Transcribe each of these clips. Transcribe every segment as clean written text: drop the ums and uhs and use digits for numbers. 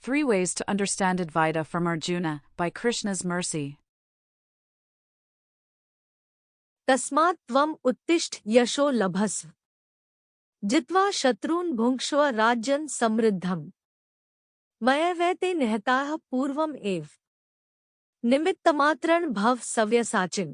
3 Ways to Understand Advaita from Arjuna, by Krishna's Mercy. तस्मात् त्वम् उत्तिष्ठ यशो लभस्व जित्वा शत्रून् भुङ्क्ष्व राज्यं समृद्धम् मयैवैते निहताः पूर्वम् एव निमित्तमात्रं भव सव्यसाचिन्.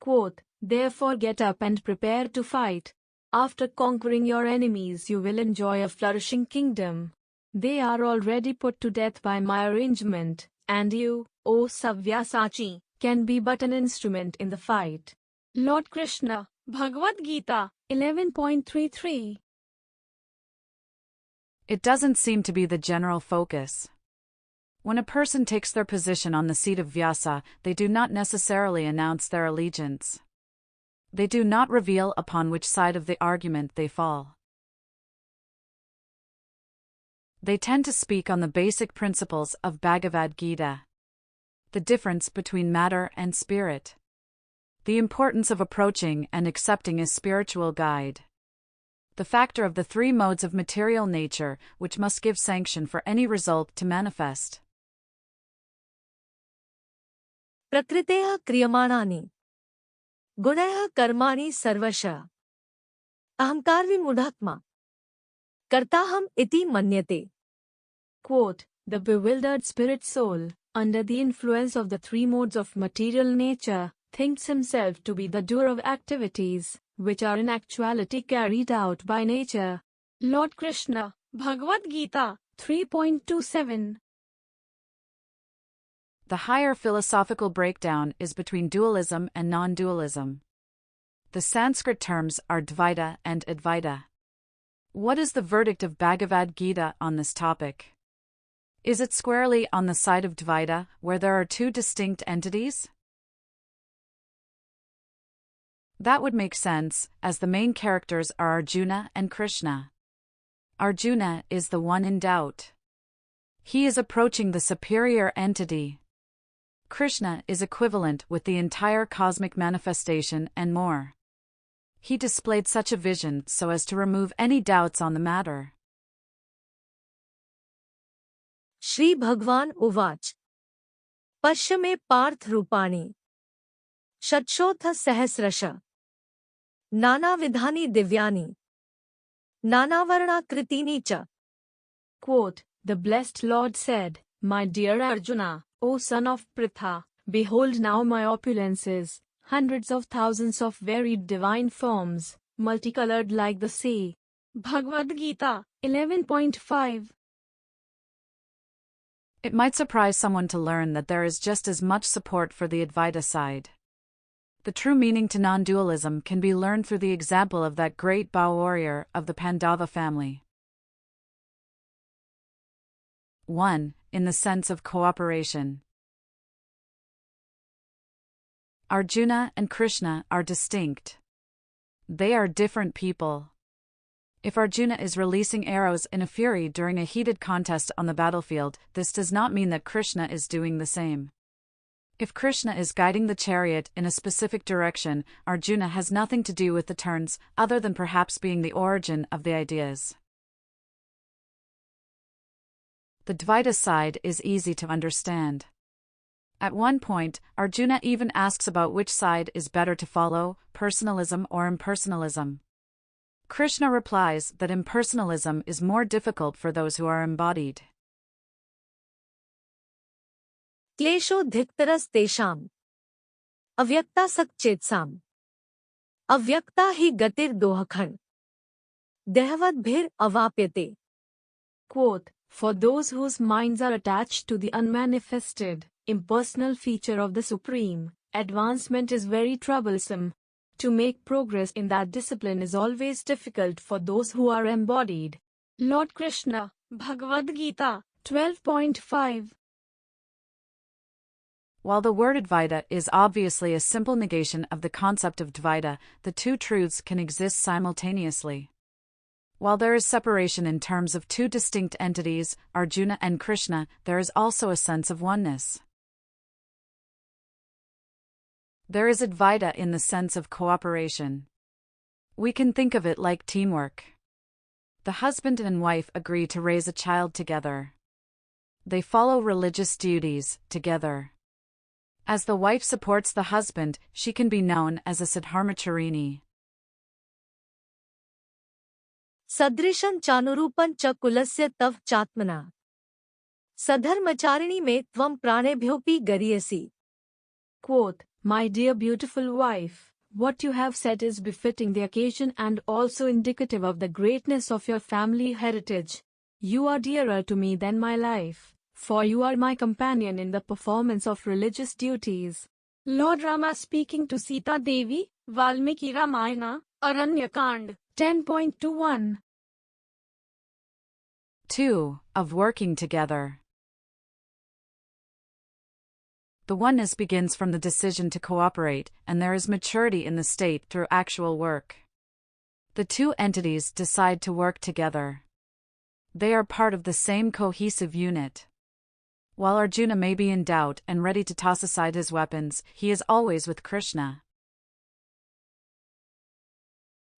Quote, therefore get up and prepare to fight. After conquering your enemies you will enjoy a flourishing kingdom. They are already put to death by my arrangement, and you, O Savyasachin, can be but an instrument in the fight. Lord Krishna, Bhagavad-gita, 11.33. It doesn't seem to be the general focus. When a person takes their position on the seat of Vyasa, they do not necessarily announce their allegiance. They do not reveal upon which side of the argument they fall. They tend to speak on the basic principles of Bhagavad-gita. The difference between matter and spirit. The importance of approaching and accepting a spiritual guide. The factor of the 3 modes of material nature, which must give sanction for any result to manifest. प्रकृतेः क्रियमाणानि गुणैः कर्माणि सर्वशः अहंकारविमूढात्मा कर्ताहम् इति मन्यते. Quote, the bewildered spirit soul, under the influence of the 3 modes of material nature, thinks himself to be the doer of activities, which are in actuality carried out by nature. Lord Krishna, Bhagavad-gita, 3.27. The higher philosophical breakdown is between dualism and non-dualism. The Sanskrit terms are Advaita and Advaita. What is the verdict of Bhagavad-gita on this topic? Is it squarely on the side of Advaita, where there are 2 distinct entities? That would make sense, as the main characters are Arjuna and Krishna. Arjuna is the one in doubt. He is approaching the superior entity. Krishna is equivalent with the entire cosmic manifestation and more. He displayed such a vision so as to remove any doubts on the matter. Shri भगवान उवाच पश्य मे पार्थ रूपाणि षट्शोऽथ सहस्रश नानाविधानि दिव्यानि नानावर्णाकृतीनि च. Quote, the blessed Lord said, my dear Arjuna, O son of Pritha, behold now my opulences, hundreds of thousands of varied divine forms, multicolored like the sea. Bhagavad-gita, 11.5. It might surprise someone to learn that there is just as much support for the Advaita side. The true meaning to non-dualism can be learned through the example of that great bow warrior of the Pandava family. 1. In the sense of cooperation. Arjuna and Krishna are distinct. They are different people. If Arjuna is releasing arrows in a fury during a heated contest on the battlefield, this does not mean that Krishna is doing the same. If Krishna is guiding the chariot in a specific direction, Arjuna has nothing to do with the turns, other than perhaps being the origin of the ideas. The Advaita side is easy to understand. At one point, Arjuna even asks about which side is better to follow, personalism or impersonalism. Krishna replies that impersonalism is more difficult for those who are embodied. क्लेशोऽधिकतरस्तेषाम् अव्यक्तासक्तचेतसाम् अव्यक्ता हि गतिर्दोहखण्ड देहवद्भिर् अवाप्यते. Quote, for those whose minds are attached to the unmanifested, impersonal feature of the Supreme, advancement is very troublesome. To make progress in that discipline is always difficult for those who are embodied. Lord Krishna, Bhagavad-gita, 12.5. While the word Advaita is obviously a simple negation of the concept of Advaita, the 2 truths can exist simultaneously. While there is separation in terms of 2 distinct entities, Arjuna and Krishna, there is also a sense of oneness. There is Advaita in the sense of cooperation. We can think of it like teamwork. The husband and wife agree to raise a child together. They follow religious duties together. As the wife supports the husband, she can be known as a Sadharmacharini. सदृशं चानुरूपं च कुलस्य तव चात्मना सधर्मचारिणी में त्वं प्राणेभ्योऽपि गरीयसी. Quote, My dear beautiful wife, what you have said is befitting the occasion and also indicative of the greatness of your family heritage. You are dearer to me than my life, for you are my companion in the performance of religious duties. Lord Rama speaking to Sita Devi, Valmiki Ramayana, Aranyakand, 10.21. 2. Of working together. The oneness begins from the decision to cooperate, and there is maturity in the state through actual work. The two entities decide to work together. They are part of the same cohesive unit. While Arjuna may be in doubt and ready to toss aside his weapons, he is always with Krishna.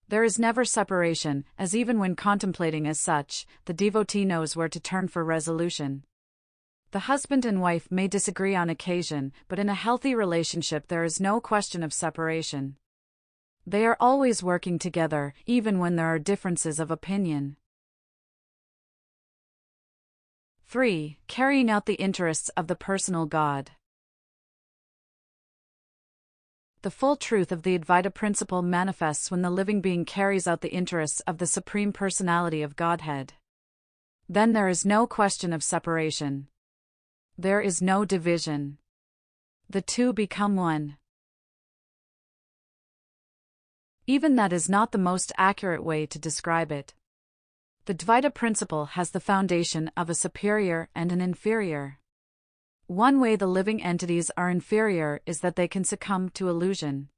There is never separation, as even when contemplating as such, the devotee knows where to turn for resolution. The husband and wife may disagree on occasion, but in a healthy relationship there is no question of separation. They are always working together, even when there are differences of opinion. 3. Carrying out the interests of the personal God. The full truth of the Advaita principle manifests when the living being carries out the interests of the Supreme Personality of Godhead. Then there is no question of separation. There is no division. The two become one. Even that is not the most accurate way to describe it. The Advaita principle has the foundation of a superior and an inferior. One way the living entities are inferior is that they can succumb to illusion.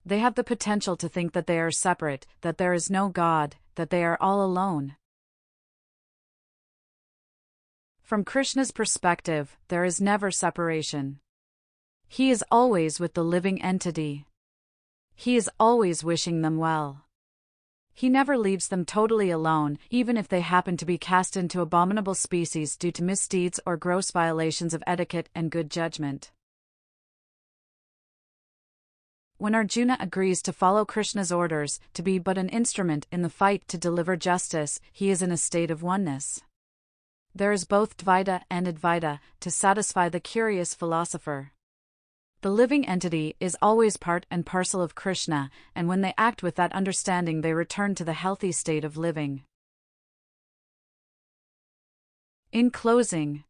They have the potential to think that they are separate, that there is no God, that they are all alone. From Krishna's perspective, there is never separation. He is always with the living entity. He is always wishing them well. He never leaves them totally alone, even if they happen to be cast into abominable species due to misdeeds or gross violations of etiquette and good judgment. When Arjuna agrees to follow Krishna's orders, to be but an instrument in the fight to deliver justice, he is in a state of oneness. There is both Dvaita and Advaita, to satisfy the curious philosopher. The living entity is always part and parcel of Krishna, and when they act with that understanding they return to the healthy state of living. In closing,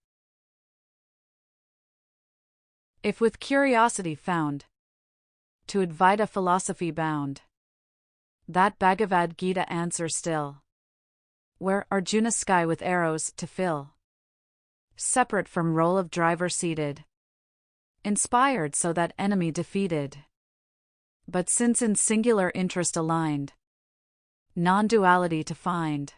if with curiosity found, to Advaita philosophy bound, that Bhagavad-gita answer still, where Arjuna sky with arrows to fill, separate from role of driver seated, inspired so that enemy defeated, but since in singular interest aligned, non-duality to find.